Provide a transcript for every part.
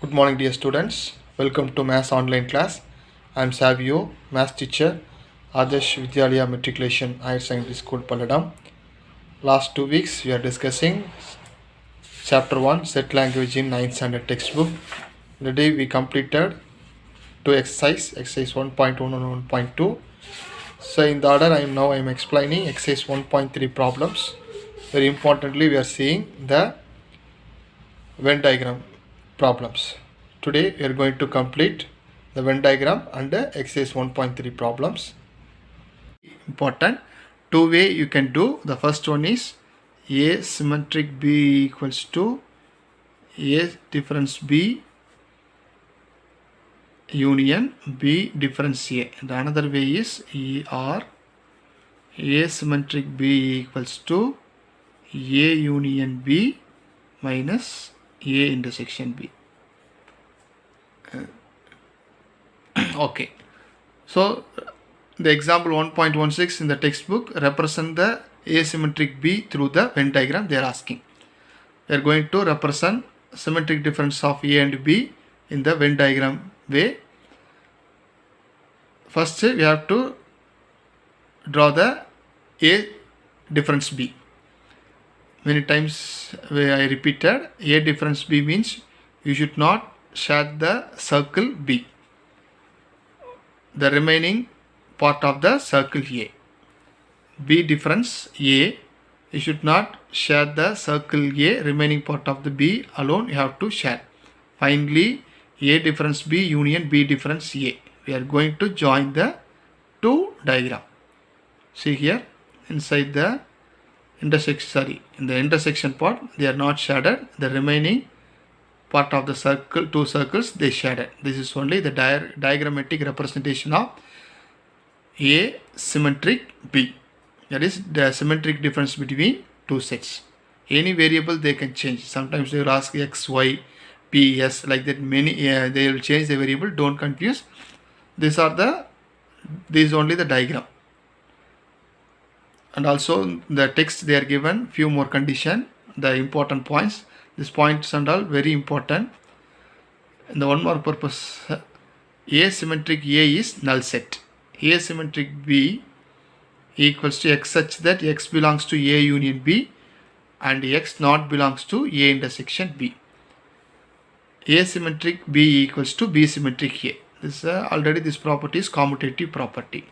Good morning, dear students. Welcome to Maths online class. I am Savio, Maths teacher, Adarsh Vidyalaya Matriculation Higher Secondary School, Palladam. Last 2 weeks, we are discussing Chapter 1, Set Language in 9th Standard textbook. Today, we completed two exercise 1.1 and 1.2. So, in the order, I am explaining exercise 1.3 problems. Very importantly, we are seeing the Venn diagram problems. Today we are going to complete the Venn diagram and the exercise 1.3 problems. Important. Two way you can do. The first one is A symmetric B equals to A difference B union B difference A. And another way is A symmetric B equals to A union B minus A intersection B. Okay, so the example 1.16 in the textbook represent the asymmetric B through the Venn diagram they are asking. We are going to represent symmetric difference of A and B in the Venn diagram way. First we have to draw the A difference B. Many times I repeated, A difference B means you should not shade the circle B, the remaining part of the circle A. B difference A, you should not share the circle A, remaining part of the B alone you have to share. Finally, A difference B union B difference A. We are going to join the two diagram. See here, inside the intersection, in the intersection part they are not shaded, the remaining part of the circle, two circles they shaded. This is only the diagrammatic representation of A symmetric B. That is the symmetric difference between two sets. Any variable they can change. Sometimes they will ask X, Y, P, S, like that. Many they will change the variable. Don't confuse. This is only the diagram. And also the text they are given few more condition, the important points. These points and all very important. And the one more purpose, asymmetric A is null set. Asymmetric B equals to X such that X belongs to A union B and X not belongs to A intersection B. Asymmetric B equals to B symmetric A. This already this property is commutative property.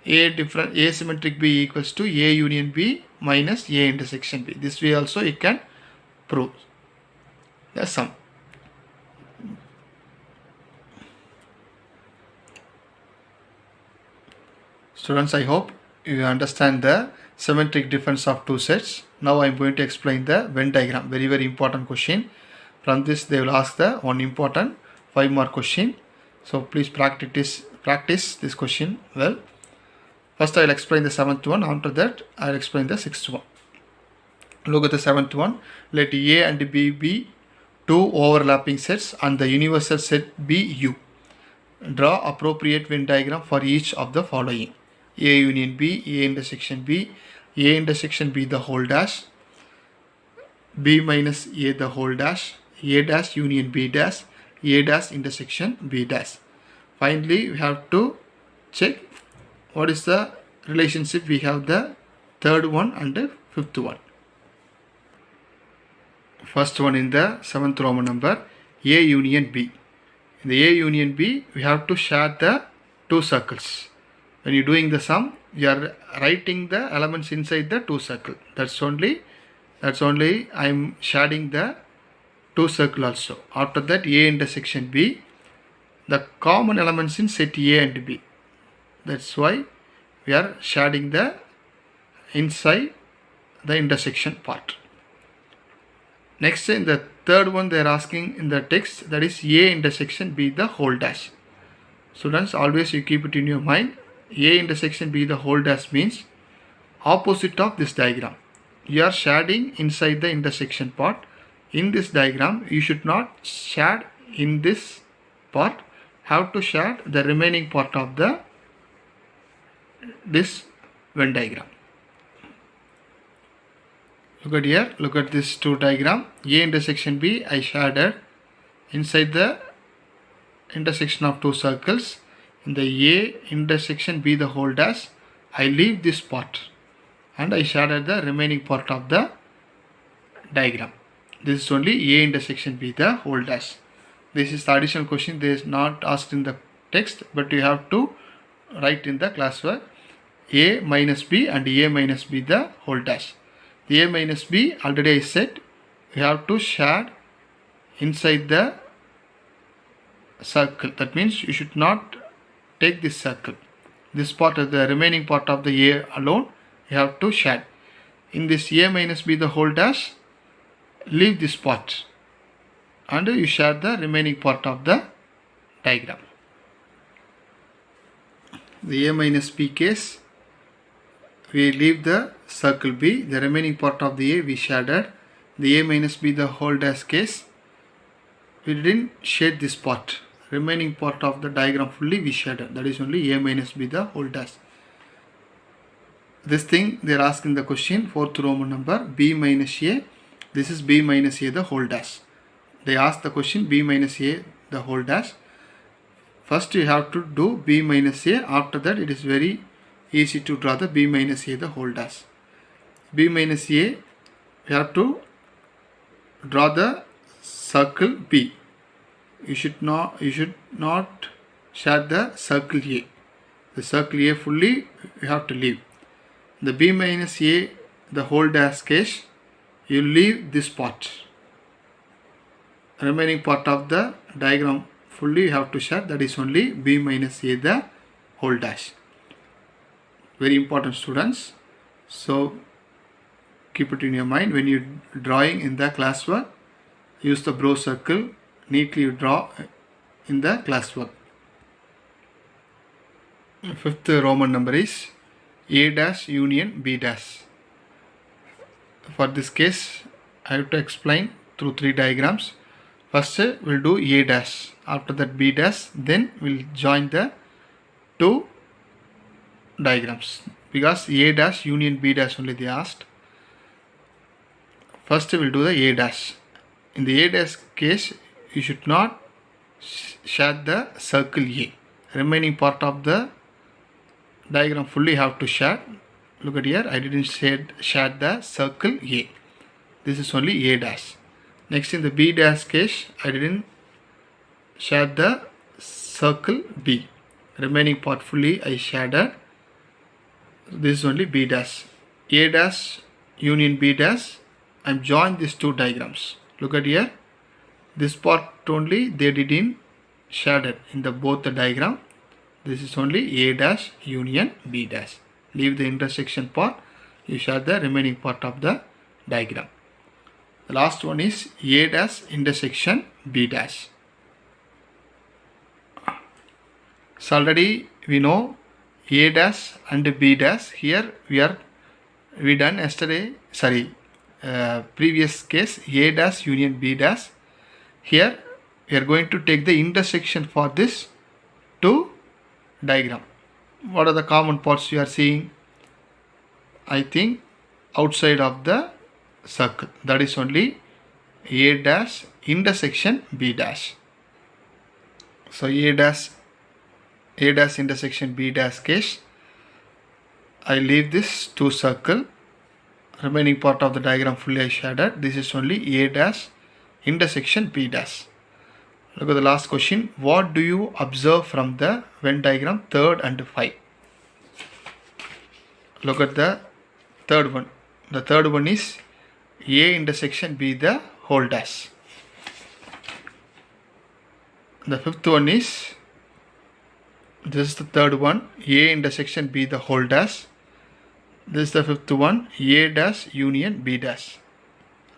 Asymmetric B equals to A union B minus A intersection B. This way also you can prove the sum. Students, I hope you understand the symmetric difference of two sets. Now I am going to explain the Venn diagram. Very important question. From this they will ask the one important 5 mark question. So please practice this question well. First I will explain the 7th one. After that I will explain the 6th one. Look at the 7th one. Let A and B be two overlapping sets and the universal set be U. Draw appropriate Venn diagram for each of the following: A union B, A intersection B, A intersection B the whole dash, B minus A the whole dash, A dash union B dash, A dash intersection B dash. Finally, we have to check what is the relationship we have the third one and the fifth one. First one in the 7th Roman number, A union B. In the A union B, we have to share the two circles. When you are doing the sum, you are writing the elements inside the two circle. That's only I am shading the two circle also. After that, A intersection B, the common elements in set A and B. That's why we are shading the inside the intersection part. Next, in the third one they are asking in the text, that is A intersection B the whole dash. Students, always you keep it in your mind. A intersection B the whole dash means opposite of this diagram. You are shading inside the intersection part. In this diagram, you should not shade in this part. Have to shade the remaining part of this Venn diagram. Look at here, look at this two diagram. A intersection B I shaded inside the intersection of two circles, in the A intersection B the whole dash, I leave this part and I shaded the remaining part of the diagram. This is only A intersection B the whole dash. This is the additional question. This is not asked in the text, but you have to write in the classwork A minus B and A minus B the whole dash. The A minus B already I said you have to shade inside the circle. That means you should not take this circle. This part of the remaining part of the A alone you have to shade. In this A minus B the whole dash, leave this part and you shade the remaining part of the diagram. The A minus B case, we leave the circle B, the remaining part of the A we shaded. The A minus B the whole dash case, we didn't shade this part. Remaining part of the diagram fully we shaded. That is only A minus B the whole dash. This thing they are asking the question, 4th Roman number, B minus A. This is B minus A the whole dash. They ask the question B minus A the whole dash. First you have to do B minus A. After that it is very easy to draw the B minus A the whole dash. B minus A, you have to draw the circle B. You should not shade the circle A. The circle A fully you have to leave. The B minus A the whole dash case, you leave this part. Remaining part of the diagram fully you have to shade. That is only B minus A the whole dash. Very important, students. So keep it in your mind when you drawing in the classwork. Use the brow circle. Neatly you draw in the classwork. 5th Roman number is A dash union B dash. For this case I have to explain through 3 diagrams. First we'll do A dash, after that B dash, then we'll join the 2 diagrams because A dash union B dash only they asked. First we'll do the A dash. In the A dash case you should not shade the circle A. Remaining part of the diagram fully have to shade. Look at here, I didn't shade the circle A. This is only A dash. Next in the B dash case, I didn't shade the circle B. Remaining part fully I shaded. This is only B dash. A dash union B dash, I am joined these 2 diagrams. Look at here, this part only they didn't shaded in the both the diagram. This is only A dash union B dash. Leave the intersection part, you shade the remaining part of the diagram. The last one is A dash intersection B dash. So already we know A dash and B dash. Here we done yesterday, previous case A dash union B dash. Here we are going to take the intersection for this 2 diagram. What are the common parts you are seeing? I think outside of the circle, that is only A dash intersection B dash. So A dash intersection B dash case, I leave this 2 circle. Remaining part of the diagram fully I shaded. This is only A dash intersection B dash. Look at the last question. What do you observe from the Venn diagram 3rd and 5? Look at the 3rd one. The 3rd one is A intersection B the whole dash. The 5th one is, this is the 3rd one, A intersection B the whole dash. This is the 5th one, A dash union B dash.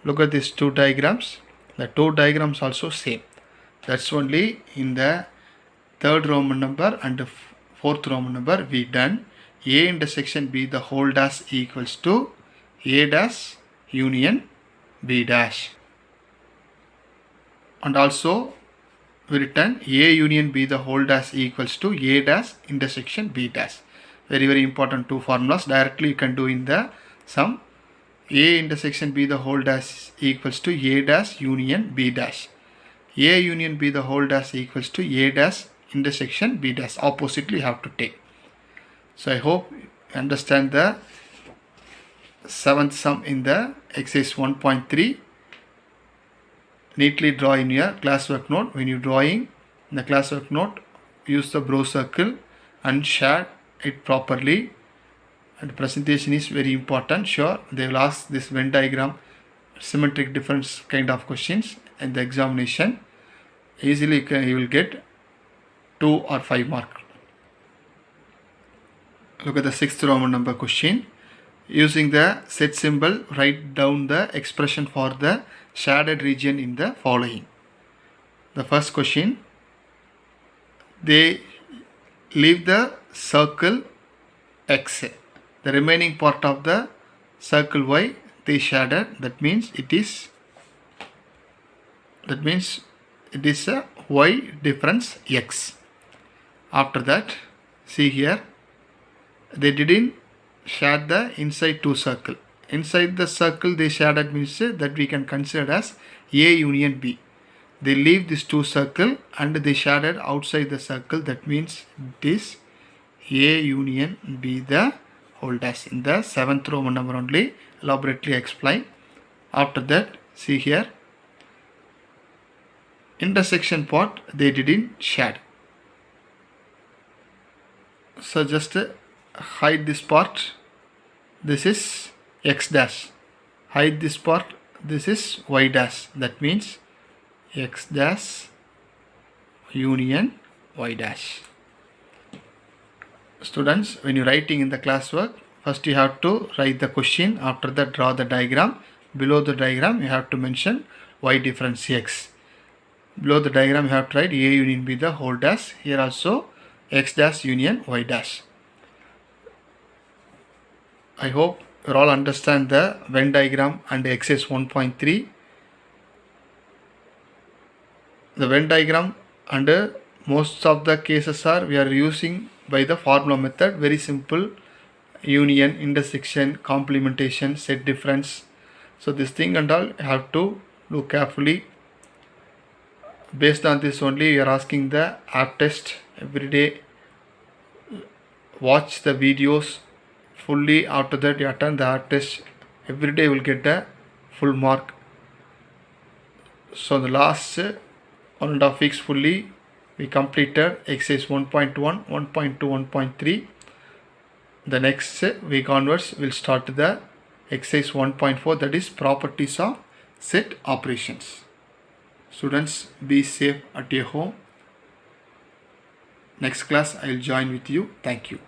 Look at these 2 diagrams. The 2 diagrams also same. That's only in the 3rd Roman number and the 4th Roman number we done. A intersection B the whole dash equals to A dash union B dash. And also we written A union B the whole dash equals to A dash intersection B dash. Very important 2 formulas. Directly you can do in the sum. A intersection B the whole dash equals to A dash union B dash. A union B the whole dash equals to A dash intersection B dash. Oppositely you have to take. So I hope you understand the 7th sum in the exercise 1.3. Neatly draw in your classwork note. When you drawing in the classwork note, use the brow circle and shade it properly. And presentation is very important. Sure, they will ask this Venn diagram, symmetric difference kind of questions in the examination. Easily you will get 2 or 5 mark. Look at the 6th Roman number question. Using the set symbol, write down the expression for the shaded region in the following. The first question, they leave the circle X. The remaining part of the circle Y they shaded. That means it is a Y difference X. After that, see here, they didn't shade the inside 2 circle. Inside the circle they shaded means that we can consider as A union B. They leave this 2 circle and they shaded outside the circle. That means it is A union B the whole dash. In the 7th Roman number only elaborately explain. After that, see here, intersection part they didn't shade. So just hide this part. This is X dash. Hide this part. This is Y dash. That means X dash union Y dash. Students, when you're writing in the classwork, first you have to write the question. After that, draw the diagram. Below the diagram, you have to mention Y difference X. Below the diagram, you have to write A union B the whole dash. Here also X dash union Y dash. I hope you all understand the Venn diagram and exercise 1.3. The Venn diagram and most of the cases are we are using by the formula method. Very simple. Union, intersection, complementation, set difference. So this thing and all you have to do carefully. Based on this only you are asking the app test every day. Watch the videos fully. After that you attend the art test. Every day you will get a full mark. So the last 1.5 weeks fully we completed exercise 1.1, 1.2, 1.3. The next week onwards we'll start the exercise 1.4, that is properties of set operations. Students, be safe at your home. Next class I will join with you. Thank you.